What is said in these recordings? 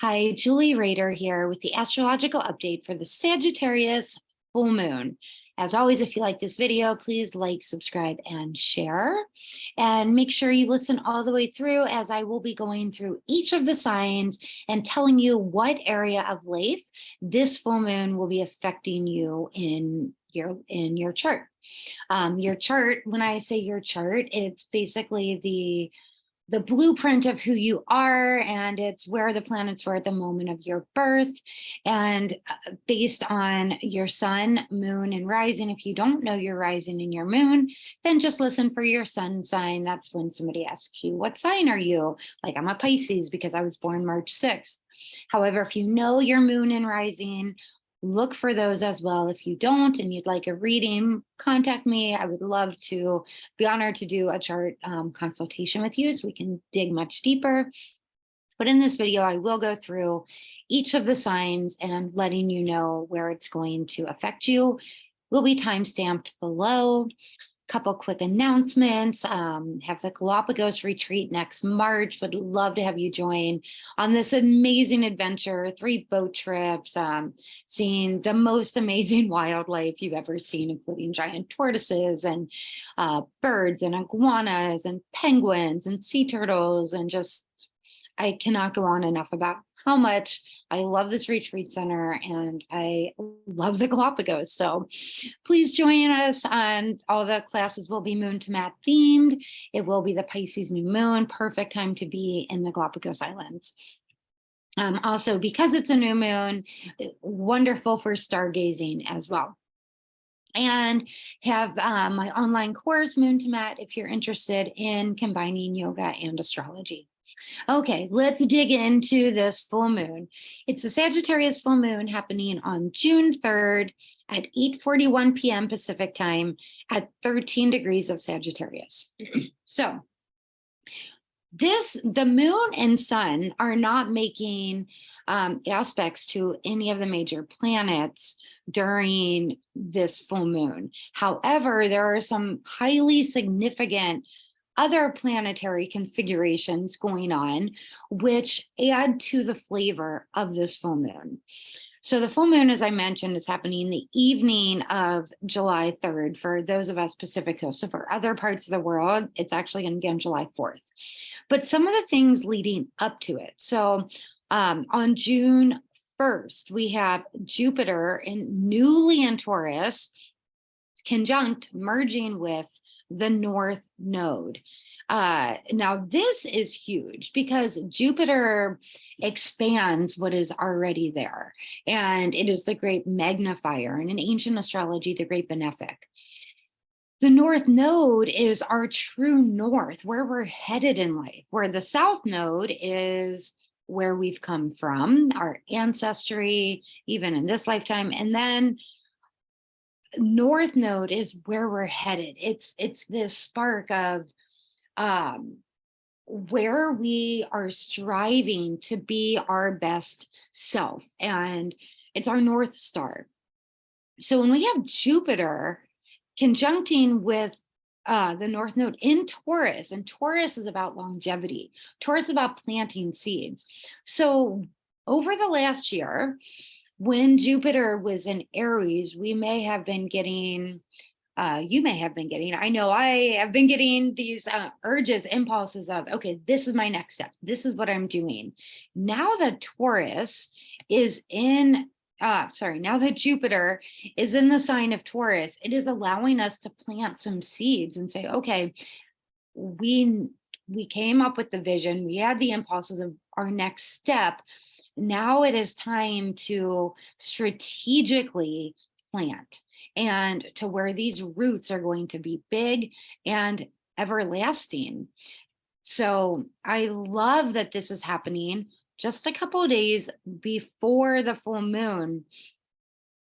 Hi, Julie Rader here with the astrological update for the Sagittarius full moon. As always, if you like this video, please like, subscribe, and share. And make sure you listen all the way through, as I will be going through each of the signs and telling you what area of life this full moon will be affecting you in your chart. Your chart, when I say your chart, it's basically the blueprint of who you are, and it's where the planets were at the moment of your birth. And based on your sun, moon, and rising, if you don't know your rising and your moon, then just listen for your sun sign. That's when somebody asks you, what sign are you? Like, I'm a Pisces because I was born March 6th. However, if you know your moon and rising, look for those as well. If you don't and you'd like a reading, contact me. I would love to be honored to do a chart consultation with you so we can dig much deeper. But in this video, I will go through each of the signs and letting you know where it's going to affect you. Will be time-stamped below. Couple quick announcements. Have the Galapagos retreat next March. Would love to have you join on this amazing adventure. 3 boat trips, seeing the most amazing wildlife you've ever seen, including giant tortoises and birds and iguanas and penguins and sea turtles. And just, I cannot go on enough about how much I love this retreat center and I love the Galapagos. So please join us. On all the classes will be moon to mat themed. It will be the Pisces new moon, perfect time to be in the Galapagos Islands. Also, because it's a new moon, wonderful for stargazing as well. And have my online course, Moon to Mat, if you're interested in combining yoga and astrology. Okay, let's dig into this full moon. It's a Sagittarius full moon happening on June 3rd at 8:41 p.m. Pacific time at 13 degrees of Sagittarius. So the moon and sun are not making aspects to any of the major planets during this full moon. However, there are some highly significant other planetary configurations going on, which add to the flavor of this full moon. So the full moon, as I mentioned, is happening the evening of July 3rd for those of us Pacific Coast. So for other parts of the world, it's actually going to be on July 4th. But some of the things leading up to it. So on June 1st, we have Jupiter newly in Taurus, conjunct, merging with the North Node. Now, this is huge because Jupiter expands what is already there, and it is the great magnifier, and in ancient astrology, the great benefic. The North Node is our true north, where we're headed in life, where the South Node is where we've come from, our ancestry, even in this lifetime, and then North Node is where we're headed. It's this spark of where we are striving to be our best self, and it's our North Star. So when we have Jupiter conjuncting with the North Node in Taurus, and Taurus is about longevity, Taurus is about planting seeds. So over the last year, when Jupiter was in Aries, we may have been getting, you may have been getting, I know I have been getting these urges, impulses of, okay, this is my next step. This is what I'm doing. Now that Taurus is in, now that Jupiter is in the sign of Taurus, it is allowing us to plant some seeds and say, okay, we came up with the vision. We had the impulses of our next step. Now it is time to strategically plant and to where these roots are going to be big and everlasting. So I love that this is happening just a couple of days before the full moon,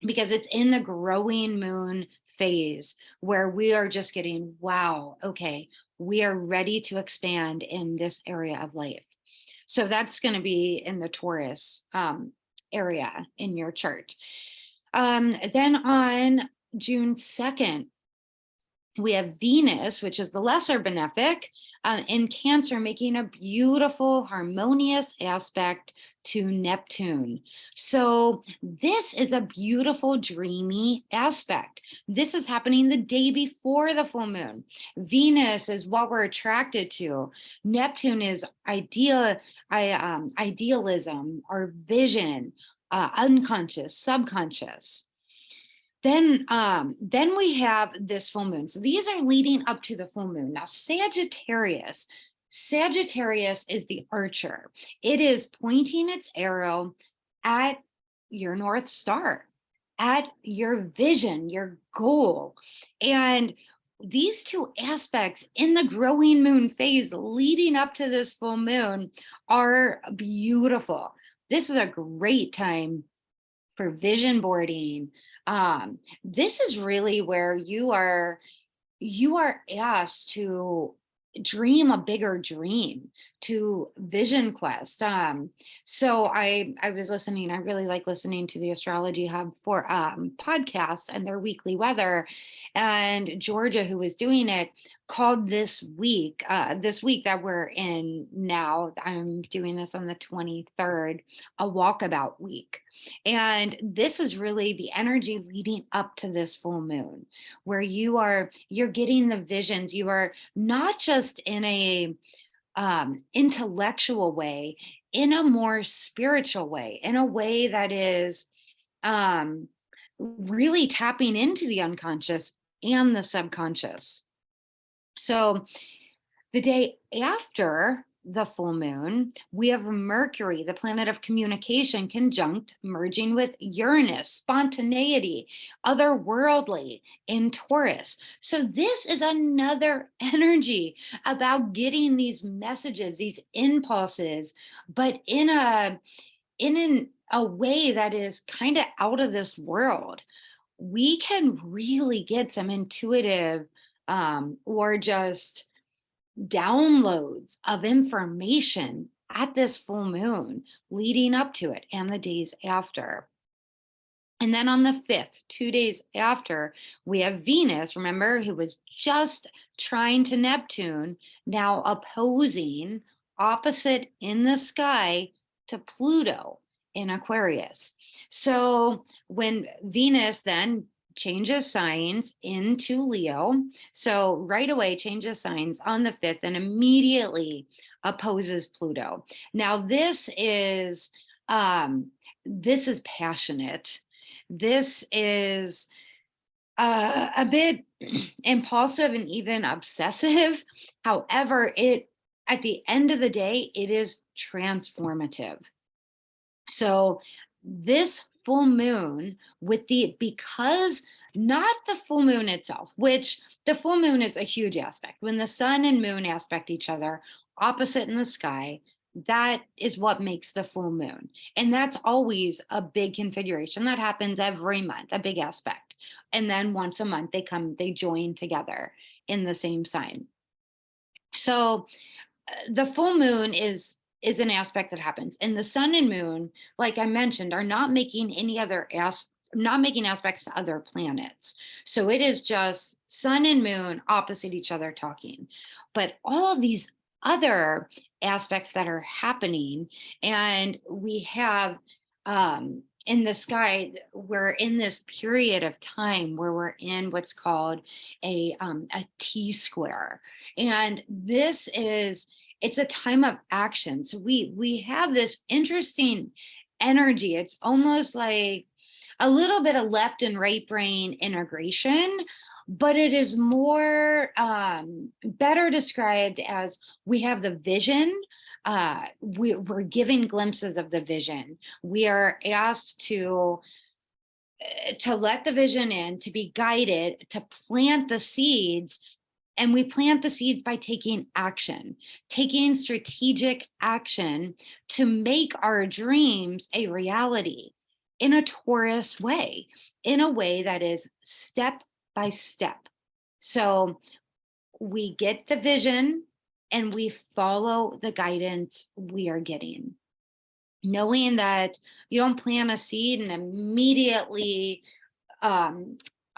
because it's in the growing moon phase where we are just getting, wow, okay, we are ready to expand in this area of life. So that's going to be in the Taurus area in your chart. Then on June 2nd, We have Venus, which is the lesser benefic, in Cancer, making a beautiful, harmonious aspect to Neptune. So this is a beautiful, dreamy aspect. This is happening the day before the full moon. Venus is what we're attracted to. Neptune is idealism or vision, unconscious, subconscious. Then we have this full moon. So these are leading up to the full moon. Now, Sagittarius is the archer. It is pointing its arrow at your North Star, at your vision, your goal. And these two aspects in the growing moon phase leading up to this full moon are beautiful. This is a great time for vision boarding. This is really where you are asked to dream a bigger dream, to vision quest. So I was listening, I really like listening to the Astrology Hub for podcasts and their weekly weather. And Georgia, who was doing it, called this week that we're in now, I'm doing this on the 23rd, a walkabout week. And this is really the energy leading up to this full moon, where you're getting the visions. You are not just in a intellectual way, in a more spiritual way, in a way that is really tapping into the unconscious and the subconscious. So the day after the full moon, we have Mercury, the planet of communication, conjunct, merging with Uranus, spontaneity, otherworldly in Taurus. So this is another energy about getting these messages, these impulses, but in a way that is kind of out of this world. We can really get some intuitive or just downloads of information at this full moon leading up to it and the days after. And then on the 5th, 2 days after, we have Venus, remember, who was just trying to Neptune, now opposing, opposite in the sky to Pluto in Aquarius. So when Venus then changes signs into Leo, so right away changes signs on the 5th and immediately opposes Pluto. Now this is passionate. This is a bit impulsive and even obsessive. However, at the end of the day, it is transformative. So this full moon because not the full moon itself, which the full moon is a huge aspect. When the sun and moon aspect each other opposite in the sky, that is what makes the full moon. And that's always a big configuration that happens every month, a big aspect. And then once a month they join together in the same sign. So the full moon is an aspect that happens, and the sun and moon, like I mentioned, are not making aspects to other planets. So it is just sun and moon opposite each other talking. But all of these other aspects that are happening, and we have in the sky, we're in this period of time where we're in what's called a T-square. And it's a time of action. So we have this interesting energy. It's almost like a little bit of left and right brain integration, but it is more better described as we have the vision. We're given glimpses of the vision. We are asked to let the vision in, to be guided, to plant the seeds. And we plant the seeds by taking action, taking strategic action to make our dreams a reality in a Taurus way, in a way that is step by step. So we get the vision and we follow the guidance we are getting, knowing that you don't plant a seed and immediately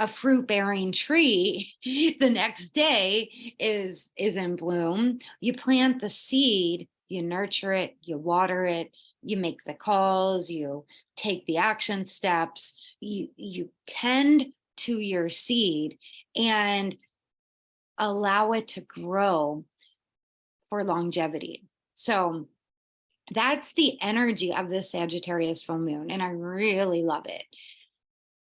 a fruit-bearing tree the next day is in bloom. You plant the seed, you nurture it, you water it, you make the calls, you take the action steps, you tend to your seed and allow it to grow for longevity. So that's the energy of the Sagittarius full moon, and I really love it.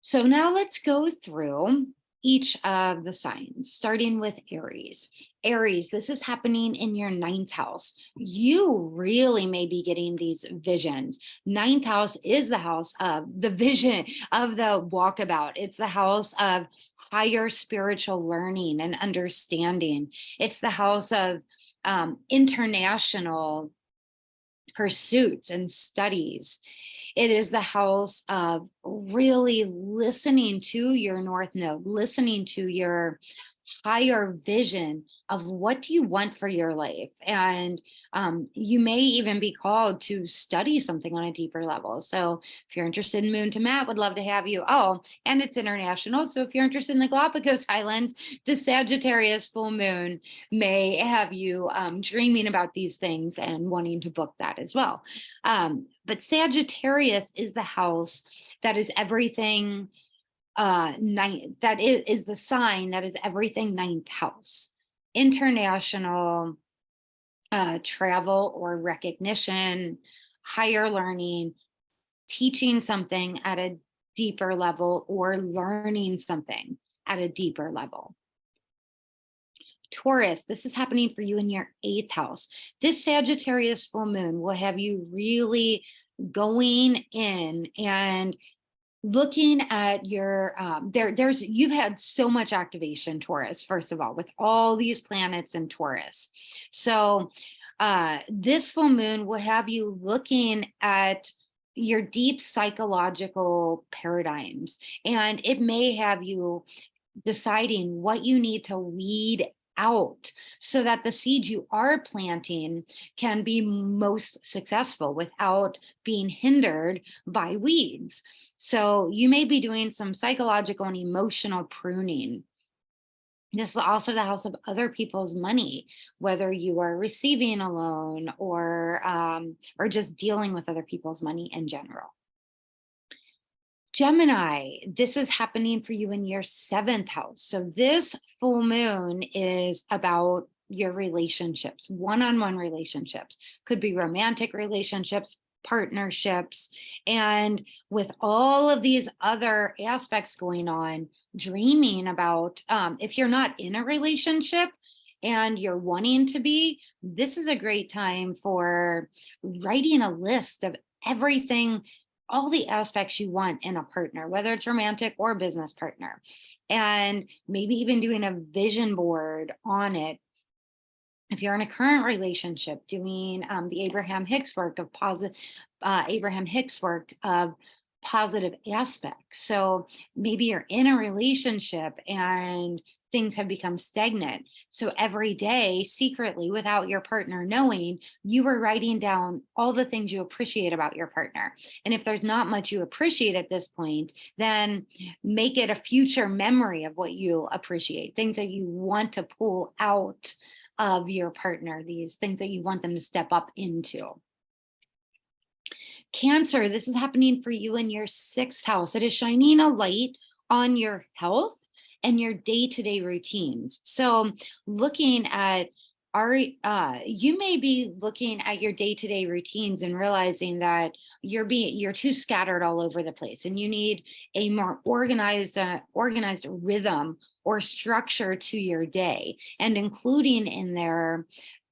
So now let's go through each of the signs, starting with Aries. Aries, this is happening in your 9th house. You really may be getting these visions. 9th house is the house of the vision, of the walkabout. It's the house of higher spiritual learning and understanding. It's the house of international pursuits and studies. It is the house of really listening to your North Node, listening to your higher vision of what do you want for your life. And you may even be called to study something on a deeper level. So if you're interested in Moon to Matt, would love to have you. Oh, and it's international. So if you're interested in the Galapagos Islands, the Sagittarius full moon may have you dreaming about these things and wanting to book that as well. But Sagittarius is the house that is everything that is the sign that is everything 9th house. International travel or recognition, higher learning, teaching something at a deeper level, or learning something at a deeper level. Taurus, this is happening for you in your 8th house. This Sagittarius full moon will have you really going in and looking at your you've had so much activation, Taurus, first of all, with all these planets in Taurus. So this full moon will have you looking at your deep psychological paradigms, and it may have you deciding what you need to weed out so that the seeds you are planting can be most successful without being hindered by weeds. So you may be doing some psychological and emotional pruning. This is also the house of other people's money, whether you are receiving a loan or just dealing with other people's money in general. Gemini, this is happening for you in your 7th house. So this full moon is about your relationships, one-on-one relationships, could be romantic relationships, partnerships, and with all of these other aspects going on, dreaming about, if you're not in a relationship and you're wanting to be, this is a great time for writing a list of everything, all the aspects you want in a partner, whether it's romantic or business partner, and maybe even doing a vision board on it. If you're in a current relationship, doing the Abraham Hicks work of positive aspects. So maybe you're in a relationship and things have become stagnant. So every day, secretly, without your partner knowing, you were writing down all the things you appreciate about your partner. And if there's not much you appreciate at this point, then make it a future memory of what you appreciate, things that you want to pull out of your partner, these things that you want them to step up into. Cancer, this is happening for you in your 6th house. It is shining a light on your health and your day-to-day routines. So looking at you may be looking at your day-to-day routines and realizing that you're too scattered all over the place, and you need a more organized rhythm or structure to your day, and including in there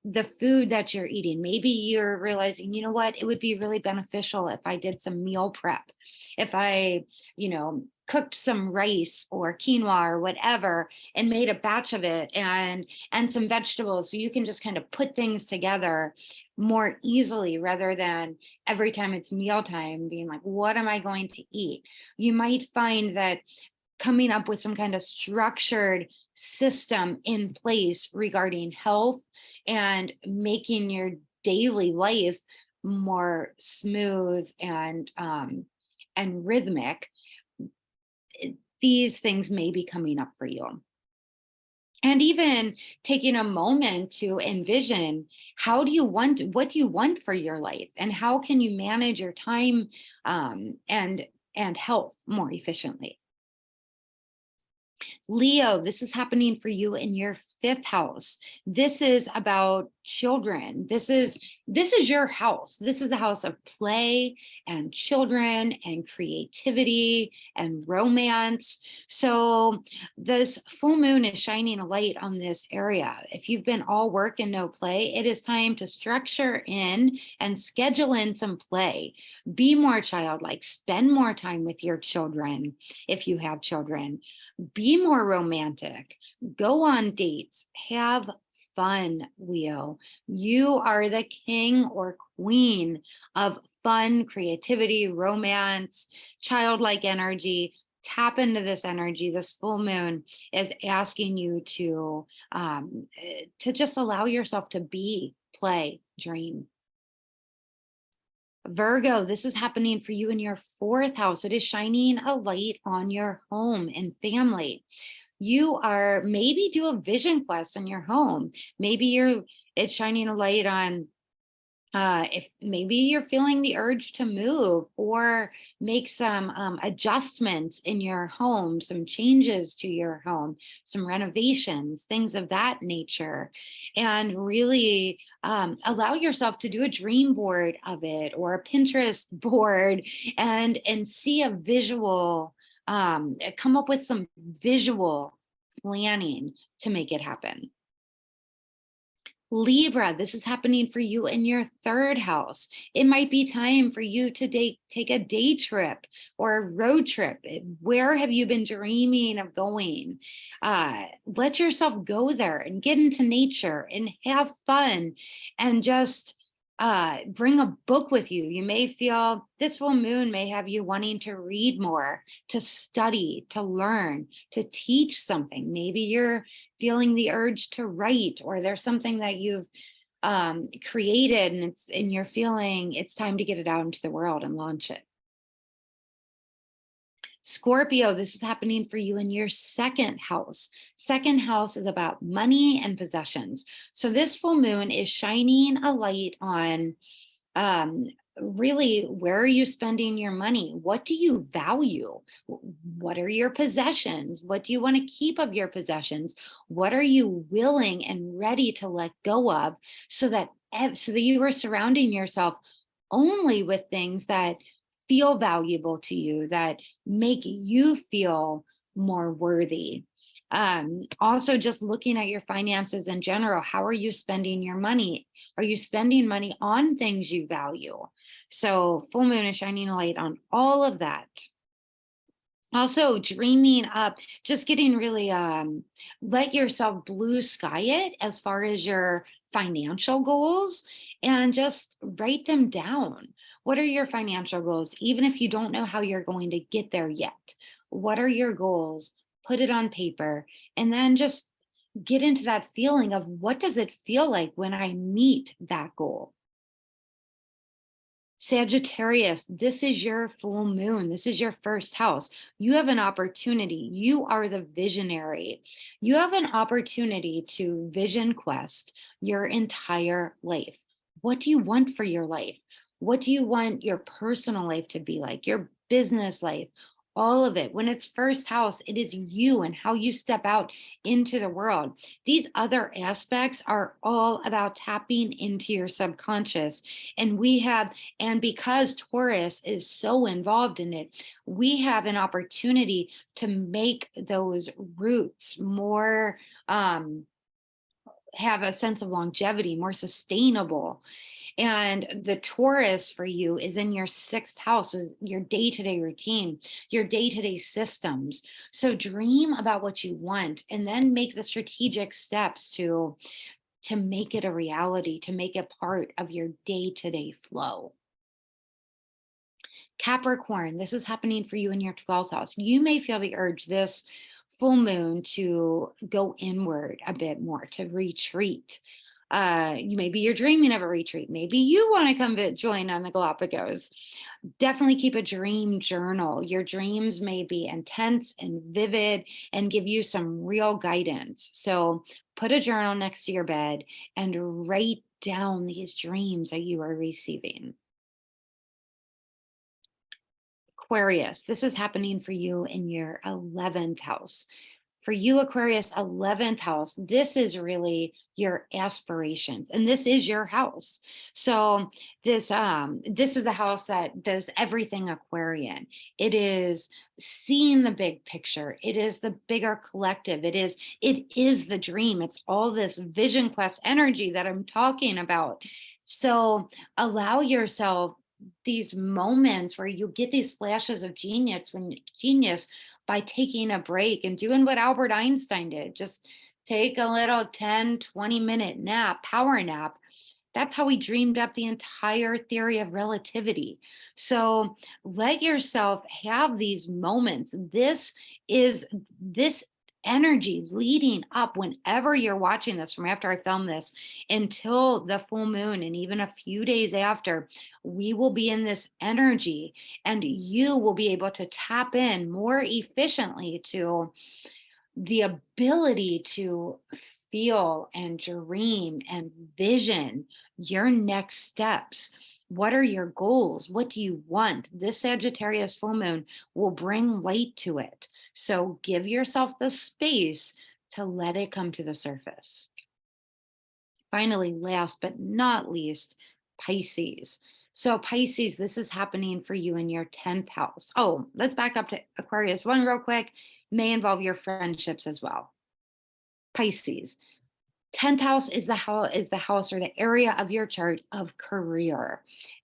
the food that you're eating. Maybe you're realizing, you know what, it would be really beneficial if I did some meal prep, if I, cooked some rice or quinoa or whatever and made a batch of it and some vegetables, so you can just kind of put things together more easily rather than every time it's mealtime being like, what am I going to eat? You might find that coming up with some kind of structured system in place regarding health and making your daily life more smooth and rhythmic, these things may be coming up for you. And even taking a moment to envision, what do you want for your life, and how can you manage your time and health more efficiently? Leo, this is happening for you in your 5th house. This is about children. This is your house. This is a house of play and children and creativity and romance. So this full moon is shining a light on this area. If you've been all work and no play, it is time to structure in and schedule in some play. Be more childlike, spend more time with your children if you have children. Be more romantic, go on dates, have fun, Leo. You are the king or queen of fun, creativity, romance, childlike energy. Tap into this energy. This full moon is asking you to just allow yourself to be, play, dream. Virgo, this is happening for you in your 4th house. It is shining a light on your home and family. You are maybe do a vision quest in your home. Maybe it's shining a light on if maybe you're feeling the urge to move or make some adjustments in your home, some changes to your home, some renovations, things of that nature, and really allow yourself to do a dream board of it or a Pinterest board and see a visual, come up with some visual planning to make it happen. Libra, this is happening for you in your 3rd house. It might be time for you to take a day trip or a road trip. Where have you been dreaming of going? Let yourself go there and get into nature and have fun, and just bring a book with you. You may feel this full moon may have you wanting to read more, to study, to learn, to teach something. Maybe you're feeling the urge to write, or there's something that you've created and you're feeling it's time to get it out into the world and launch it. Scorpio, this is happening for you in your 2nd house. 2nd house is about money and possessions. So this full moon is shining a light on really, where are you spending your money? What do you value? What are your possessions? What do you want to keep of your possessions? What are you willing and ready to let go of, so that you are surrounding yourself only with things that feel valuable to you, that make you feel more worthy. Also, just looking at your finances in general, how are you spending your money? Are you spending money on things you value? So full moon is shining a light on all of that. Also, dreaming up, just getting really, let yourself blue sky it as far as your financial goals, and just write them down. What are your financial goals? Even if you don't know how you're going to get there yet, what are your goals? Put it on paper, and then just get into that feeling of, what does it feel like when I meet that goal? Sagittarius, this is your full moon. This is your 1st house. You have an opportunity. You are the visionary. You have an opportunity to vision quest your entire life. What do you want for your life? What do you want your personal life to be like? Your business life? All of it. When it's 1st house, it is you and how you step out into the world. These other aspects are all about tapping into your subconscious. And because Taurus is so involved in it, we have an opportunity to make those roots more, have a sense of longevity, more sustainable. And the Taurus for you is in your 6th house, your day-to-day routine, your day-to-day systems. So dream about what you want, and then make the strategic steps to make it a reality, to make it part of your day-to-day flow. Capricorn, this is happening for you in your 12th house. You may feel the urge this full moon to go inward a bit more, to retreat. Maybe you're dreaming of a retreat. Maybe you want to come join on the Galapagos. Definitely keep a dream journal. Your dreams may be intense and vivid and give you some real guidance. So put a journal next to your bed and write down these dreams that you are receiving. Aquarius, this is happening for you in your 11th house. For you, Aquarius, 11th house, this is really your aspirations, and this is your house. So this is the house that does everything Aquarian. It is seeing the big picture. It is the bigger collective. It is the dream. It's all this vision quest energy that I'm talking about. So allow yourself these moments where you get these flashes of genius by taking a break and doing what Albert Einstein did. Just take a little 10-20 minute nap, power nap. That's how he dreamed up the entire theory of relativity. So let yourself have these moments. This energy leading up, whenever you're watching this, from after I film this until the full moon, and even a few days after, we will be in this energy, and you will be able to tap in more efficiently to the ability to feel and dream and vision your next steps. What are your goals? What do you want? This Sagittarius full moon will bring light to it. So give yourself the space to let it come to the surface. Finally, last but not least, Pisces. So Pisces, this is happening for you in your 10th house. Oh, let's back up to Aquarius one real quick. May involve your friendships as well. Pisces, 10th house is the house or the area of your chart of career.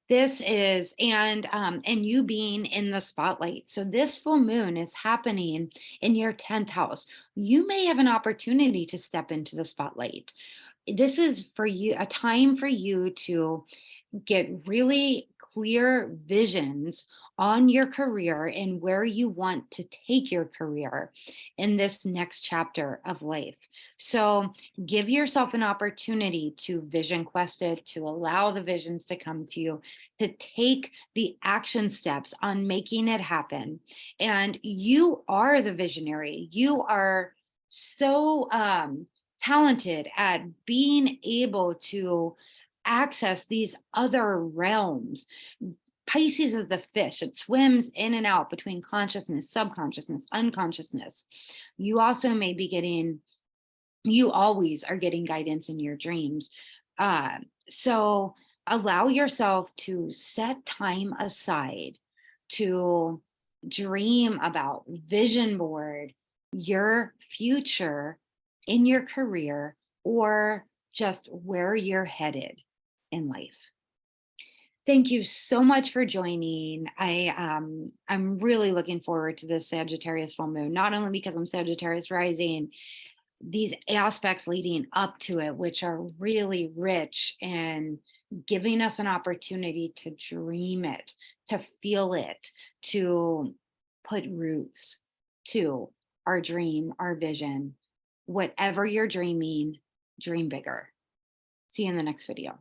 This is, and you being in the spotlight. So this full moon is happening in your 10th house. You may have an opportunity to step into the spotlight. This is for you, a time for you to get really clear visions on your career and where you want to take your career in this next chapter of life. So give yourself an opportunity to vision quest it, to allow the visions to come to you, to take the action steps on making it happen. And you are the visionary. You are so talented at being able to access these other realms. Pisces is the fish. It swims in and out between consciousness, subconsciousness, unconsciousness. You also may be getting, you always are getting guidance in your dreams. So allow yourself to set time aside to dream about, vision board your future in your career, or just where you're headed in life. Thank you so much for joining. I'm really looking forward to this Sagittarius full moon, not only because I'm Sagittarius rising, these aspects leading up to it, which are really rich and giving us an opportunity to dream it, to feel it, to put roots to our dream, our vision. Whatever you're dreaming, dream bigger. See you in the next video.